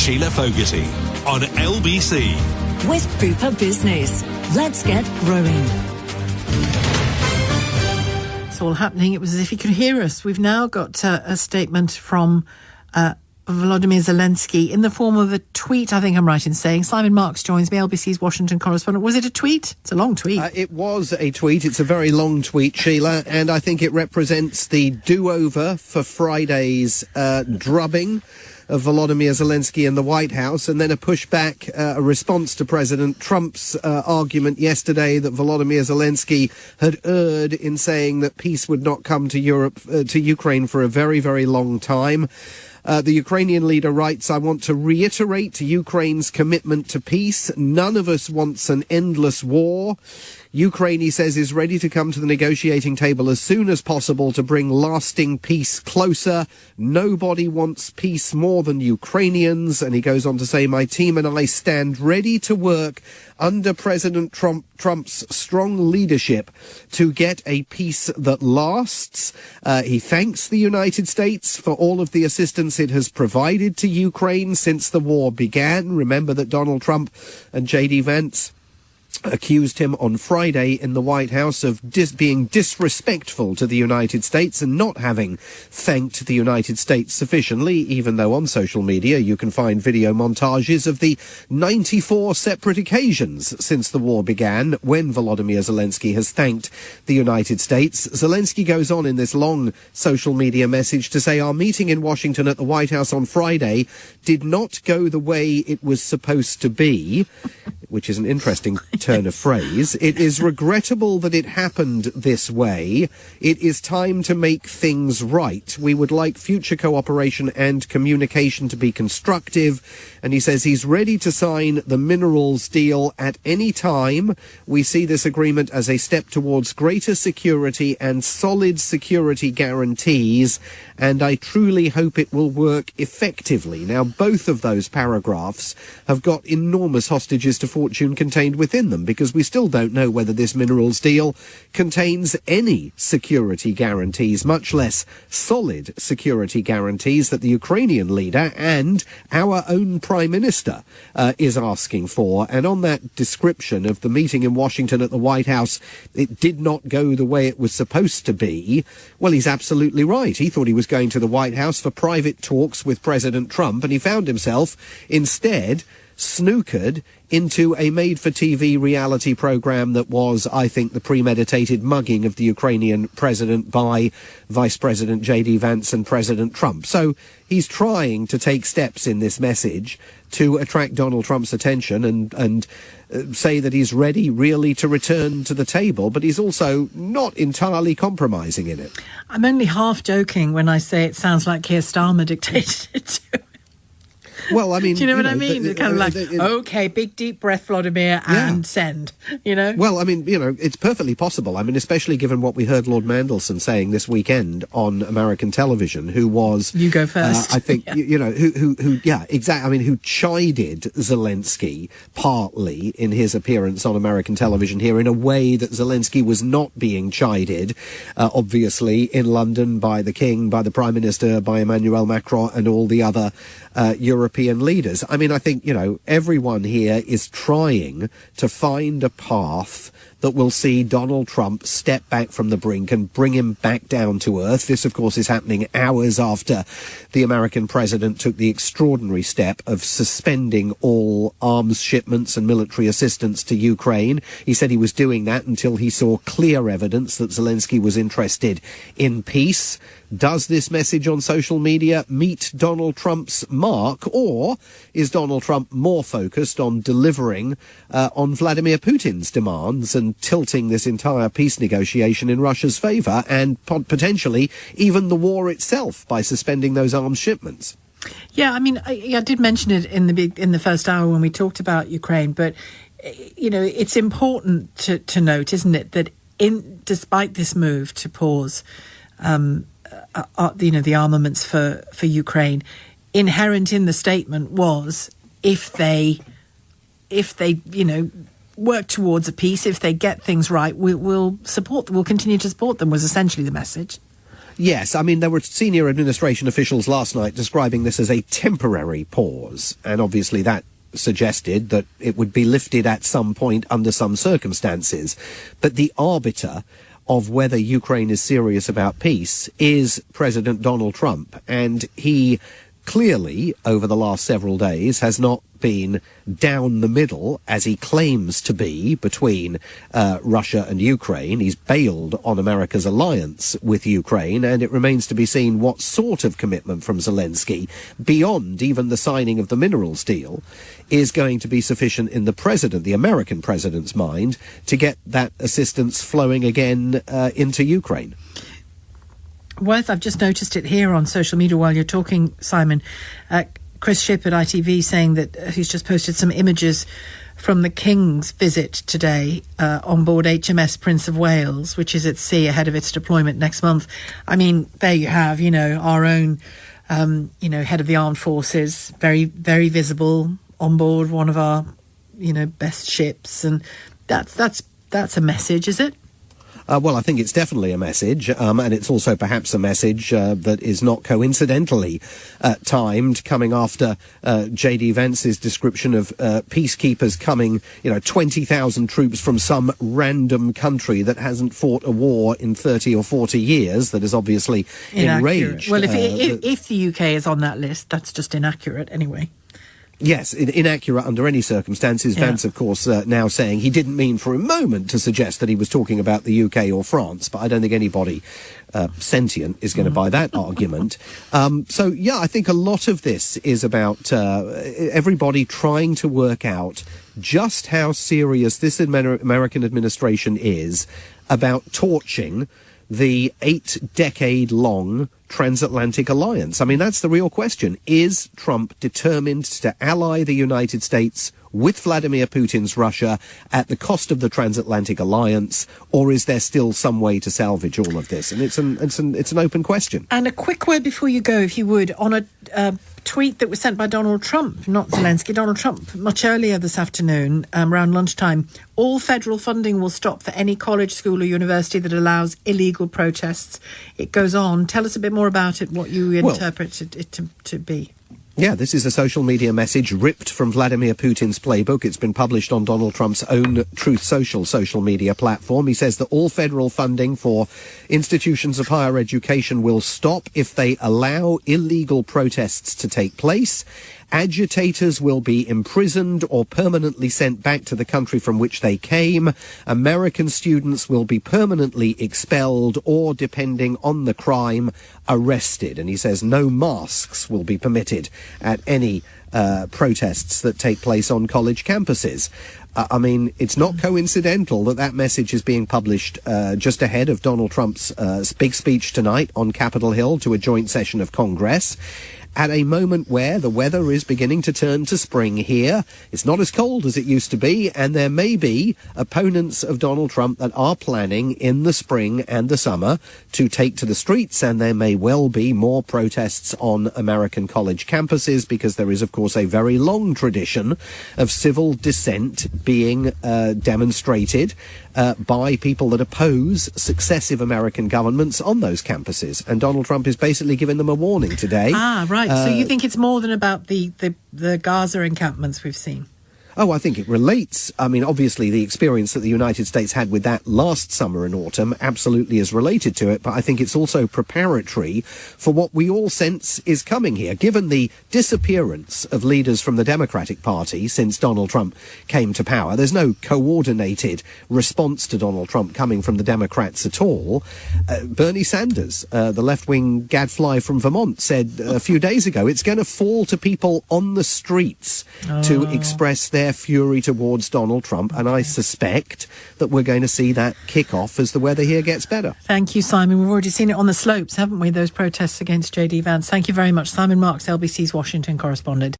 Shelagh Fogarty on LBC. With Bupa Business. Let's get growing. It's all happening. It was as if he could hear us. We've now got a statement from Volodymyr Zelensky in the form of a tweet, I think I'm right in saying. Simon Marks joins me, LBC's Washington correspondent. Was it a tweet? It's a long tweet. It was a tweet. It's a very long tweet, Sheila, and I think it represents the do-over for Friday's drubbing of Volodymyr Zelensky in the White House, and then a pushback, a response to President Trump's argument yesterday that Volodymyr Zelensky had erred in saying that peace would not come to Ukraine for a very, very long time. The Ukrainian leader writes, "I want to reiterate Ukraine's commitment to peace. None of us wants an endless war. Ukraine," he says, "is ready to come to the negotiating table as soon as possible to bring lasting peace closer. Nobody wants peace more than Ukrainians." And he goes on to say, "My team and I stand ready to work under President Trump's strong leadership to get a peace that lasts." He thanks the United States for all of the assistance it has provided to Ukraine since the war began. Remember that Donald Trump and J.D. Vance accused him on Friday in the White House of being disrespectful to the United States and not having thanked the United States sufficiently, even though on social media you can find video montages of the 94 separate occasions since the war began when Volodymyr Zelensky has thanked the United States. Zelensky goes on in this long social media message to say, "Our meeting in Washington at the White House on Friday did not go the way it was supposed to be," which is an interesting turn of phrase. "It is regrettable that it happened this way. It is time to make things right. We would like future cooperation and communication to be constructive." And he says he's ready to sign the minerals deal at any time. "We see this agreement as a step towards greater security and solid security guarantees, and I truly hope it will work effectively." Now, both of those paragraphs have got enormous hostages to fortune contained within them, because we still don't know whether this minerals deal contains any security guarantees, much less solid security guarantees that the Ukrainian leader and our own Prime Minister is asking for. And on that description of the meeting in Washington at the White House, it did not go the way it was supposed to be. Well, he's absolutely right. He thought he was going to the White House for private talks with President Trump, and he found himself instead snookered into a made-for-TV reality program that was, I think, the premeditated mugging of the Ukrainian president by Vice President J.D. Vance and President Trump. So he's trying to take steps in this message to attract Donald Trump's attention and say that he's ready really to return to the table, but he's also not entirely compromising in it. I'm only half joking when I say it sounds like Keir Starmer dictated it to him. Well, I mean... Do you know what I mean? Kind of like, OK, big deep breath, Vladimir, and send, you know? Well, I mean, you know, it's perfectly possible. I mean, especially given what we heard Lord Mandelson saying this weekend on American television, who was... You go first. I think, you know, who exactly. I mean, who chided Zelensky partly in his appearance on American television here in a way that Zelensky was not being chided, obviously, in London by the King, by the Prime Minister, by Emmanuel Macron and all the other European leaders. I mean, I think, you know, everyone here is trying to find a path that will see Donald Trump step back from the brink and bring him back down to earth. This, of course, is happening hours after the American president took the extraordinary step of suspending all arms shipments and military assistance to Ukraine. He said he was doing that until he saw clear evidence that Zelensky was interested in peace. Does this message on social media meet Donald Trump's mark, or is Donald Trump more focused on delivering on Vladimir Putin's demands and tilting this entire peace negotiation in Russia's favour, and potentially even the war itself by suspending those arms shipments? Yeah, I mean, I did mention it in the first hour when we talked about Ukraine, but you know, it's important to note, isn't it, that despite this move to pause the armaments for Ukraine, inherent in the statement was if they work towards a peace, if they get things right, we'll continue to support them, was essentially the message. Yes, I mean, there were senior administration officials last night describing this as a temporary pause, and obviously that suggested that it would be lifted at some point under some circumstances. But the arbiter of whether Ukraine is serious about peace is President Donald Trump, and he clearly, over the last several days, has not been down the middle, as he claims to be, between Russia and Ukraine. He's bailed on America's alliance with Ukraine, and it remains to be seen what sort of commitment from Zelensky, beyond even the signing of the minerals deal, is going to be sufficient in the American president's mind, to get that assistance flowing again into Ukraine. I've just noticed it here on social media while you're talking, Simon. Chris Shipp at ITV saying that he's just posted some images from the King's visit today on board HMS Prince of Wales, which is at sea ahead of its deployment next month. I mean, there you have, our own, head of the armed forces, very, very visible on board one of our, best ships. And that's a message, is it? Well, I think it's definitely a message, and it's also perhaps a message that is not coincidentally timed, coming after J.D. Vance's description of peacekeepers coming, 20,000 troops from some random country that hasn't fought a war in 30 or 40 years, that is obviously enraged. Well, if the UK is on that list, that's just inaccurate anyway. Yes, inaccurate under any circumstances. Yeah. Vance, of course, now saying he didn't mean for a moment to suggest that he was talking about the UK or France, but I don't think anybody sentient is going to buy that argument. I think a lot of this is about everybody trying to work out just how serious this American administration is about torching the 8-decade-long transatlantic alliance. I mean, that's the real question. Is Trump determined to ally the United States with Vladimir Putin's Russia at the cost of the transatlantic alliance, or is there still some way to salvage all of this? And it's an open question. And a quick word before you go, if you would, on a tweet that was sent by Donald Trump, not Zelensky, Donald Trump, much earlier this afternoon, around lunchtime. All federal funding will stop for any college, school or university that allows illegal protests. It goes on. Tell us a bit more about it, what you interpret it to be. Yeah, this is a social media message ripped from Vladimir Putin's playbook. It's been published on Donald Trump's own Truth social media platform. He says that all federal funding for institutions of higher education will stop if they allow illegal protests to take place. Agitators will be imprisoned or permanently sent back to the country from which they came. American students will be permanently expelled or, depending on the crime, arrested. And he says no masks will be permitted at any protests that take place on college campuses. I mean, it's not coincidental that message is being published just ahead of Donald Trump's big speech tonight on Capitol Hill to a joint session of Congress. At a moment where the weather is beginning to turn to spring here. It's not as cold as it used to be, and there may be opponents of Donald Trump that are planning in the spring and the summer to take to the streets, and there may well be more protests on American college campuses, because there is, of course, a very long tradition of civil dissent being demonstrated by people that oppose successive American governments on those campuses. And Donald Trump is basically giving them a warning today. Right. So you think it's more than about the Gaza encampments we've seen? Oh, I think it relates. I mean, obviously, the experience that the United States had with that last summer and autumn absolutely is related to it, but I think it's also preparatory for what we all sense is coming here. Given the disappearance of leaders from the Democratic Party since Donald Trump came to power, there's no coordinated response to Donald Trump coming from the Democrats at all. Bernie Sanders, the left-wing gadfly from Vermont, said a few days ago, it's going to fall to people on the streets to express their fury towards Donald Trump, and I suspect that we're going to see that kick off as the weather here gets better. Thank you, Simon. We've already seen it on the slopes, haven't we, those protests against J.D. Vance. Thank you very much. Simon Marks, LBC's Washington correspondent.